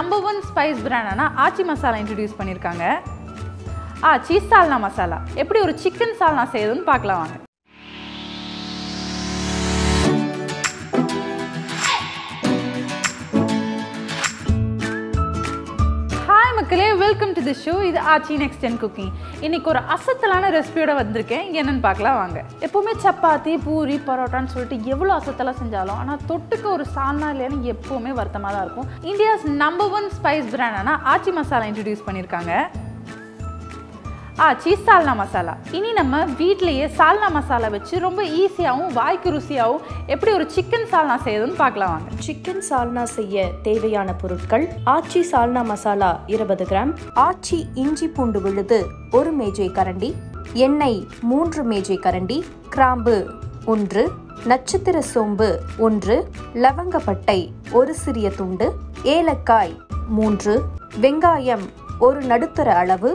Number 1 spice பிராண்டான ஆச்சி masala introduce பண்ணியிருக்காங்க. ஆச்சி சால்னா மசாலா எப்படி ஒரு சிக்கன் சால்னா செய்யுதுன்னு பார்க்கலாம் வாங்க. மக்களே, வெல்கம் டு தி ஷோ. இது ஆச்சி நெக்ஸ்ட் ஜென் குக்கிங். இன்னைக்கு ஒரு அசத்தலான ரெசிபியோட வந்திருக்கேன். என்னன்னு பார்க்கலாம் வாங்க. எப்பவுமே சப்பாத்தி, பூரி, பரோட்டான்னு சொல்லிட்டு எவ்வளோ அசத்தலாம் செஞ்சாலும் ஆனால் தொட்டுக்க ஒரு சால்னா இல்லைன்னு எப்பவுமே வருத்தமாக தான் இருக்கும். இந்தியாஸ் நம்பர் 1 ஸ்பைஸ் பிராண்டான ஆச்சி மசாலா இன்ட்ரடியூஸ் பண்ணியிருக்காங்க. ஆச்சி சால்னா மசாலா. இனி நம்ம வீட்லேயே சால்னா மசாலா வச்சு ரொம்ப ஈஸியாகவும் வாய்க்கு ருசியாகவும் எப்படி ஒரு சிக்கன் சால்னா செய்யுதுன்னு பார்க்கலாம் வாங்க. சிக்கன் சால்னா செய்ய தேவையான பொருட்கள்: ஆச்சி சால்னா மசாலா 20 கிராம், ஆச்சி இஞ்சி பூண்டு விழுது 1 மேஜை கரண்டி, எண்ணெய் 3 மேஜை கரண்டி, கிராம்பு 1, நட்சத்திர சோம்பு 1, லவங்கப்பட்டை 1 சிறிய துண்டு, ஏலக்காய் 3, வெங்காயம் 1 நடுத்தர அளவு,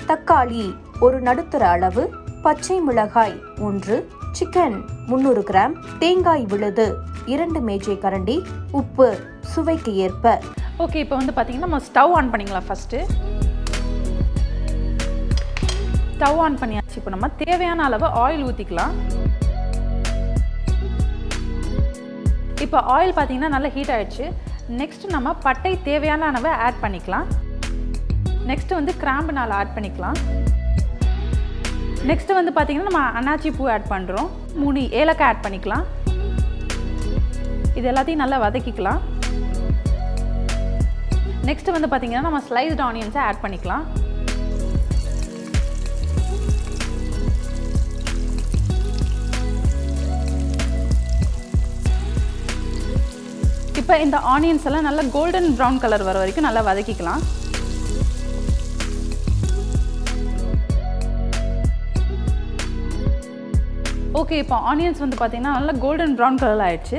தக்காளி 1 நடுத்தர அளவு, பச்சை மிளகாய் 1, சிக்கன் 300 கிராம், தேங்காய் விழுது 2 மேஜை கரண்டி, உப்பு சுவைக்கு ஏற்ப. ஓகே, இப்போ வந்து பார்த்தீங்கன்னா நம்ம ஸ்டவ் ஆன் பண்ணிக்கலாம். ஃபஸ்ட்டு ஸ்டவ் ஆன் பண்ணியாச்சு. இப்போ நம்ம தேவையான அளவு ஆயில் ஊற்றிக்கலாம். இப்போ ஆயில் பார்த்தீங்கன்னா நல்லா ஹீட் ஆகிடுச்சு. நெக்ஸ்ட் நம்ம பட்டை தேவையான அளவை ஆட் பண்ணிக்கலாம். நெக்ஸ்ட் வந்து கிராம்பு 4 ஆட் பண்ணிக்கலாம். நெக்ஸ்ட் வந்து பார்த்தீங்கன்னா நம்ம அன்னாச்சி பூ ஆட் பண்ணுறோம். 3 ஏலக்காய் ஆட் பண்ணிக்கலாம். இது எல்லாத்தையும் நல்லா வதக்கிக்கலாம். நெக்ஸ்ட் வந்து பார்த்தீங்கன்னா நம்ம ஸ்லைஸ்ட் ஆனியன்ஸை ஆட் பண்ணிக்கலாம். இப்போ இந்த ஆனியன்ஸ் எல்லாம் நல்லா கோல்டன் ப்ரௌன் கலர் வர வரைக்கும் நல்லா வதக்கிக்கலாம். ஓகே, இப்போ ஆனியன்ஸ் வந்து பார்த்தீங்கன்னா நல்லா கோல்டன் ப்ரௌன் கலர் ஆயிடுச்சு.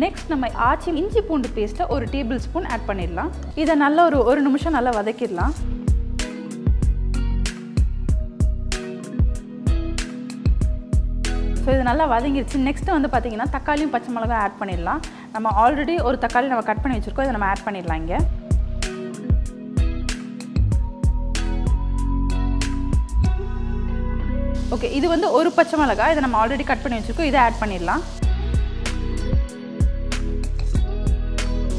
நெக்ஸ்ட் நம்ம ஆச்சி இஞ்சி பூண்டு பேஸ்ட்டை 1 டேபிள் ஸ்பூன் ஆட் பண்ணிடலாம். இதை நல்லா ஒரு நிமிஷம் நல்லா வதக்கிடலாம். ஸோ இது நல்லா வதங்கிடுச்சு. நெக்ஸ்ட்டு வந்து பார்த்தீங்கன்னா தக்காளியும் பச்சை மிளகாய் ஆட் பண்ணிடலாம். நம்ம ஆல்ரெடி ஒரு தக்காளி நம்ம கட் பண்ணி வச்சுருக்கோம். இதை நம்ம ஆட் பண்ணிடலாம். இங்கே ஓகே, இது வந்து ஒரு பச்சை மிளகாய், இதை நம்ம ஆல்ரெடி கட் பண்ணி வச்சுருக்கோம். இதை ஆட் பண்ணிடலாம்.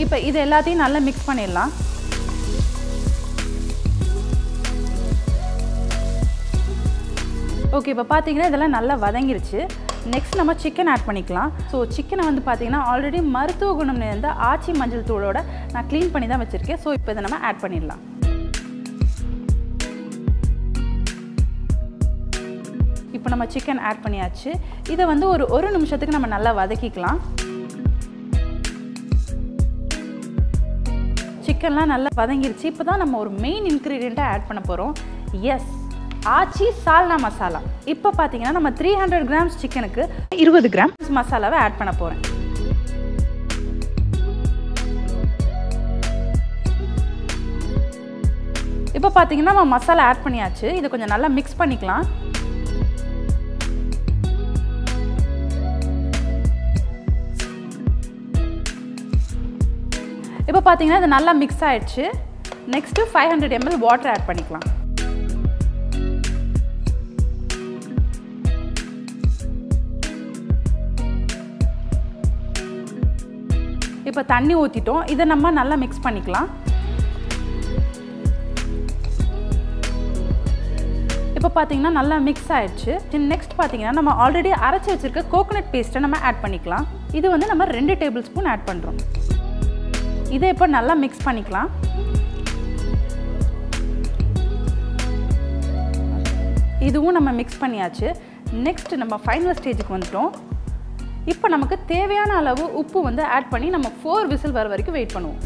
இப்போ இது எல்லாத்தையும் நல்லா மிக்ஸ் பண்ணிடலாம். ஓகே, இப்போ பார்த்தீங்கன்னா இதெல்லாம் நல்லா வதங்கிருச்சு. நெக்ஸ்ட் நம்ம சிக்கன் ஆட் பண்ணிக்கலாம். ஸோ சிக்கனை வந்து பார்த்தீங்கன்னா ஆல்ரெடி மருத்துவ குணம் நிறைந்த ஆச்சி மஞ்சள் தூளோட நான் க்ளீன் பண்ணி தான் வச்சுருக்கேன். ஸோ இப்போ இதை நம்ம ஆட் பண்ணிடலாம். இப்போ நம்ம சிக்கன் ஆட் பண்ணியாச்சு. இதை வந்து ஒரு நிமிஷத்துக்கு நம்ம நல்லா வதக்கிக்கலாம். சிக்கன்லாம் நல்லா வதங்கிருச்சு. இப்போ தான் நம்ம ஒரு மெயின் இன்க்ரீடியண்ட்டை ஆட் பண்ண போகிறோம். எஸ், ஆச்சி சால்னா மசாலா. இப்போ பார்த்தீங்கன்னா நம்ம 300 கிராம்ஸ் சிக்கனுக்கு 20 கிராம் மசாலாவை ஆட் பண்ண போகிறேன். இப்போ பார்த்தீங்கன்னா நம்ம மசாலா ஆட் பண்ணியாச்சு. இதை கொஞ்சம் நல்லா மிக்ஸ் பண்ணிக்கலாம். இப்போ பார்த்தீங்கன்னா இது நல்லா மிக்ஸ் ஆகிடுச்சு. நெக்ஸ்ட்டு 500 ml வாட்டர் ஆட் பண்ணிக்கலாம். இப்போ தண்ணி ஊற்றிட்டோம். இதை நம்ம நல்லா மிக்ஸ் பண்ணிக்கலாம். இப்போ பார்த்தீங்கன்னா நல்லா மிக்ஸ் ஆகிடுச்சு. நெக்ஸ்ட் பார்த்தீங்கன்னா நம்ம ஆல்ரெடி அரைச்சி வச்சுருக்க கோகோனட் பேஸ்ட்டை நம்ம ஆட் பண்ணிக்கலாம். இது வந்து நம்ம 2 டேபிள் ஸ்பூன் ஆட் பண்ணுறோம். இதை இப்போ நல்லா மிக்ஸ் பண்ணிக்கலாம். இதுவும் நம்ம மிக்ஸ் பண்ணியாச்சு. நெக்ஸ்ட் நம்ம ஃபைனல் ஸ்டேஜுக்கு வந்துட்டோம். இப்போ நமக்கு தேவையான அளவு உப்பு வந்து ஆட் பண்ணி நம்ம 4 விசில் வர வரைக்கும் வெயிட் பண்ணுவோம்.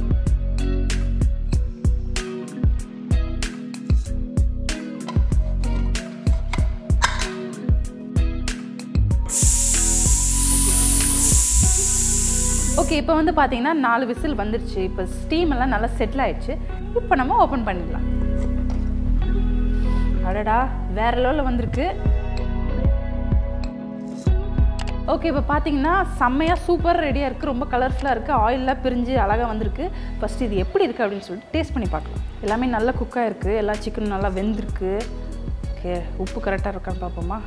ஓகே, இப்போ வந்து பார்த்தீங்கன்னா 4 விசில் வந்துருச்சு. இப்போ ஸ்டீம் எல்லாம் நல்லா செட்டில் ஆயிடுச்சு. இப்போ நம்ம ஓப்பன் பண்ணிடலாம். அடடா, வேற லெவலில் வந்திருக்கு. ஓகே, இப்போ பார்த்தீங்கன்னா செம்மையாக சூப்பர் ரெடியாக இருக்குது. ரொம்ப கலர்ஃபுல்லாக இருக்குது. ஆயிலெலாம் பிரிஞ்சு அழகாக வந்திருக்கு. ஃபஸ்ட்டு இது எப்படி இருக்குது அப்படின்னு சொல்லிட்டு டேஸ்ட் பண்ணி பார்க்கலாம். எல்லாமே நல்லா குக்காக இருக்குது. எல்லா சிக்கனும் நல்லா வெந்திருக்கு. ஓகே, உப்பு கரெக்டாக இருக்கான்னு பார்ப்போமா.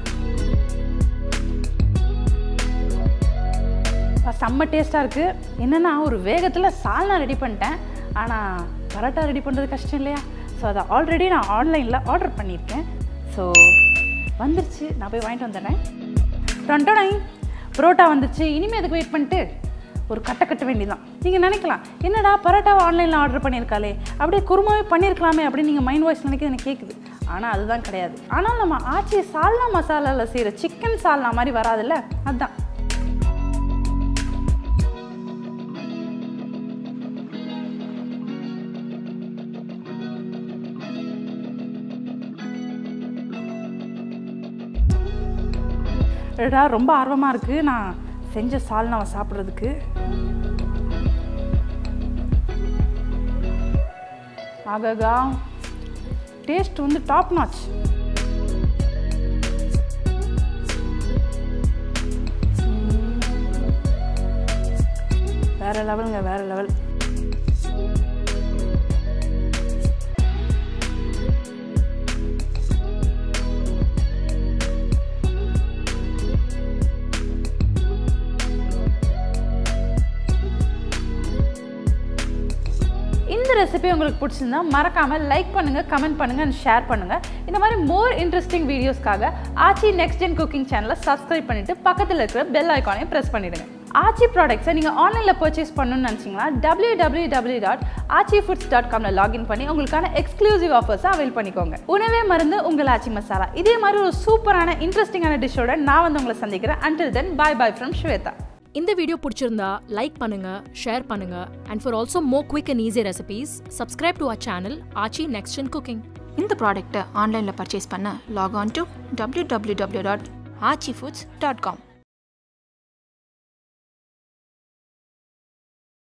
செம்ம டேஸ்ட்டாக இருக்குது. என்னென்னா ஒரு வேகத்தில் சால்னா ரெடி பண்ணிட்டேன். ஆனால் பரோட்டா ரெடி பண்ணுறது கஷ்டம் இல்லையா? ஸோ அதை ஆல்ரெடி நான் ஆன்லைனில் ஆர்டர் பண்ணியிருக்கேன். ஸோ வந்துருச்சு, நான் போய் வாங்கிட்டு வந்துடுறேன். டொண்டோனை பரோட்டா வந்துச்சு. இனிமேல் அதுக்கு வெயிட் பண்ணிட்டு ஒரு கட்ட வேண்டியதான். நீங்கள் நினைக்கலாம், என்னடா பரோட்டாவை ஆன்லைனில் ஆர்டர் பண்ணியிருக்காளே, அப்படியே குருமாவே பண்ணியிருக்கலாமே அப்படின்னு நீங்கள் மைண்ட் வாய்ஸ் நினைக்கிறது எனக்கு கேட்குது. ஆனால் அதுதான் கிடையாது. ஆனால் நம்ம ஆச்சி சால்னா மசாலாவில் செய்கிற சிக்கன் சால்னா மாதிரி வராதுல்ல, அதுதான். ரொம்ப ஆர்வமாக இருக்குது நான் செஞ்ச சால்னாவை சாப்பிட்றதுக்கு. ஆகா, டேஸ்ட் வந்து டாப் நாச். வேற லெவலுங்க, வேற லெவல். இந்த ரெசிபி உங்களுக்கு பிடிச்சிருந்தா மறக்காமல் லைக் பண்ணுங்கள், கமெண்ட் பண்ணுங்கள் அண்ட் ஷேர் பண்ணுங்கள். இந்த மாதிரி மோர் இன்ட்ரெஸ்டிங் வீடியோஸ்க்காக ஆச்சி நெக்ஸ்ட் ஜென் குக்கிங் சேனலை சப்ஸ்கிரைப் பண்ணிவிட்டு பக்கத்தில் இருக்கிற பெல் ஐக்கானையும் ப்ரெஸ் பண்ணிவிடுங்க. ஆச்சி ப்ராடக்ட்ஸை நீங்கள் ஆன்லைனில் பர்ச்சேஸ் பண்ணணும்னு நினச்சிங்கன்னா www.achifoods.com லாகின் பண்ணி உங்களுக்கான எக்ஸ்க்ளூசிவ் ஆஃபர்ஸை அவைல் பண்ணிக்கோங்க. உணவே மருந்து உங்கள் ஆச்சி மசாலா. இதே மாதிரி ஒரு சூப்பரான இன்ட்ரெஸ்டிங்கான டிஷ்ஷோட நான் வந்து உங்களை சந்திக்கிறேன். until then, bye from Shweta. இந்த வீடியோ பிடிச்சிருந்தா லைக் பண்ணுங்க, ஷேர் பண்ணுங்க, and for also more quick and easy recipes, subscribe to our channel Aachi Next Gen Cooking. இந்த ப்ராடக்ட்டை ஆன்லைனில் பர்ச்சேஸ் பண்ண லாக் ஆன் டு www.achifoods.com.